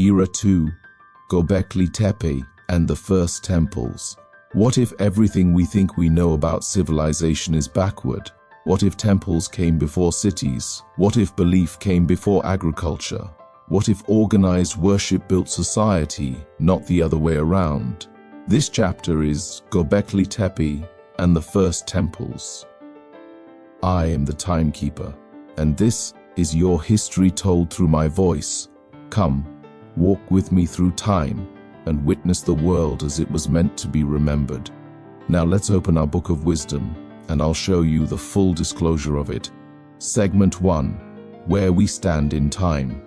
Era 2, Gobekli Tepe, and the first temples. What if everything we think we know about civilization is backward? What if temples came before cities? What if belief came before agriculture? What if organized worship built society, not the other way around? This chapter is Gobekli Tepe and the first temples. I am the Timekeeper, and this is your history told through my voice. Come, walk with me through time and witness the world as it was meant to be remembered. Now let's open our book of wisdom, and I'll show you the full disclosure of it. Segment 1. Where we stand in time.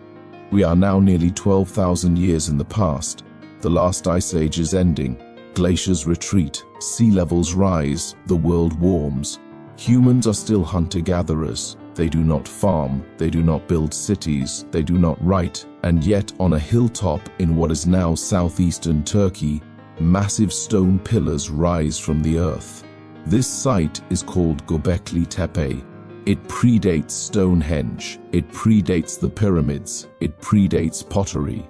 We are now nearly 12,000 years in the past. The last ice age is ending. Glaciers retreat, sea levels rise, the world warms. Humans are still hunter-gatherers. They do not farm, they do not build cities, they do not write, and yet on a hilltop in what is now southeastern Turkey, massive stone pillars rise from the earth. This site is called Gobekli Tepe. It predates Stonehenge, it predates the pyramids, it predates pottery,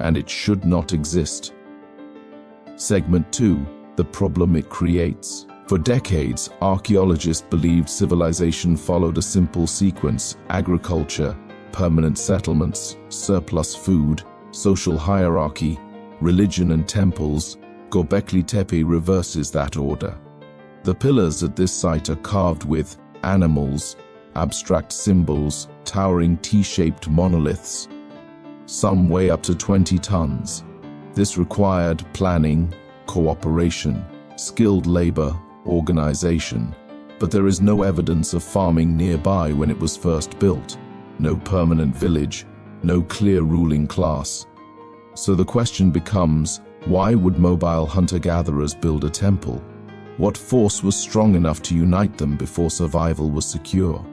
and it should not exist. Segment 2. The problem it creates. For decades, archaeologists believed civilization followed a simple sequence: agriculture, permanent settlements, surplus food, social hierarchy, religion and temples. Gobekli Tepe reverses that order. The pillars at this site are carved with animals, abstract symbols, towering T-shaped monoliths. Some weigh up to 20 tons. This required planning, cooperation, skilled labor, organization, but there is no evidence of farming nearby when it was first built. No permanent village, no clear ruling class. So the question becomes, why would mobile hunter-gatherers build a temple? What force was strong enough to unite them before survival was secure?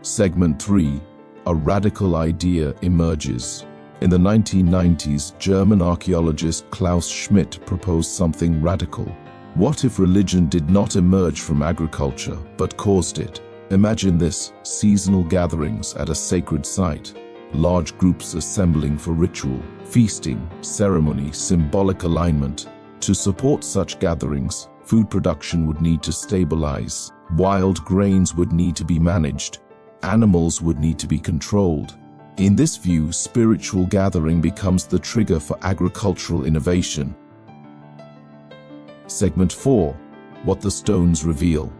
Segment 3. A radical idea emerges. In the 1990s, German archaeologist Klaus Schmidt proposed something radical. What if religion did not emerge from agriculture, but caused it? Imagine this: seasonal gatherings at a sacred site, large groups assembling for ritual, feasting, ceremony, symbolic alignment. To support such gatherings, food production would need to stabilize, wild grains would need to be managed, animals would need to be controlled. In this view, spiritual gathering becomes the trigger for agricultural innovation. Segment 4. What the stones reveal.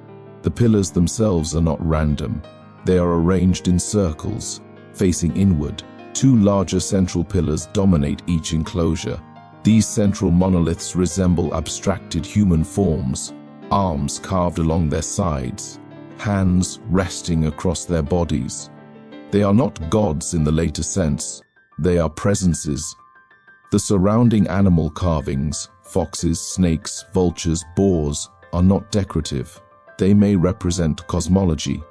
The pillars themselves are not random. They are arranged in circles, facing inward. Two larger central pillars dominate each enclosure. These central monoliths resemble abstracted human forms, arms carved along their sides, hands resting across their bodies. They are not gods in the later sense. They are presences. The surrounding animal carvings, foxes, snakes, vultures, boars, are not decorative. They may represent cosmology.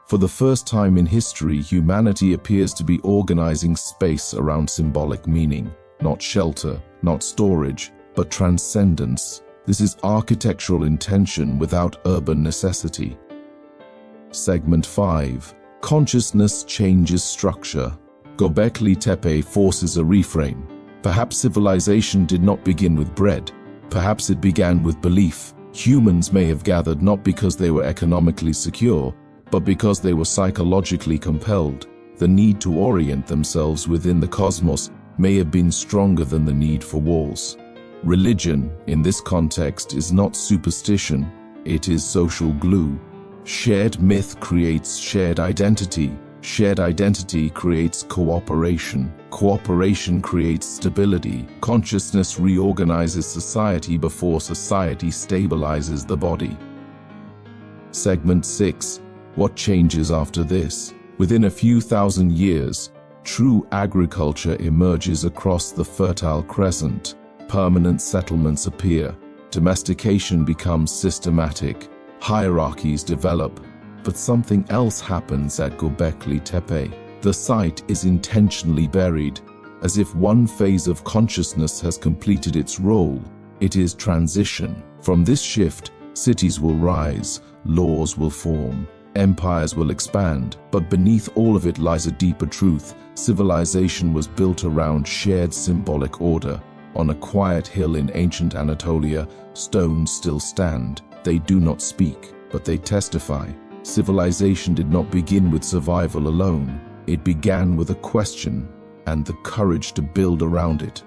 For the first time in history, humanity appears to be organizing space around symbolic meaning. Not shelter, not storage, but transcendence. This is architectural intention without urban necessity. Segment 5. Consciousness changes structure. Gobekli Tepe forces a reframe. Perhaps civilization did not begin with bread. Perhaps it began with belief. Humans may have gathered not because they were economically secure, but because they were psychologically compelled. The need to orient themselves within the cosmos may have been stronger than the need for walls. Religion, in this context, is not superstition, it is social glue. Shared myth creates shared identity. Shared identity creates cooperation. Cooperation creates stability. Consciousness reorganizes society before society stabilizes the body. Segment 6. What changes after this? Within a few thousand years, true agriculture emerges across the Fertile Crescent. Permanent settlements appear. Domestication becomes systematic. Hierarchies develop. But something else happens at Gobekli Tepe. The site is intentionally buried, as if one phase of consciousness has completed its role. It is transition. From this shift, cities will rise, laws will form, Empires will expand, but beneath all of it lies a deeper truth. Civilization was built around shared symbolic order. On a quiet hill in ancient Anatolia, stones still stand. They do not speak, but they testify. Civilization did not begin with survival alone. It began with a question and the courage to build around it.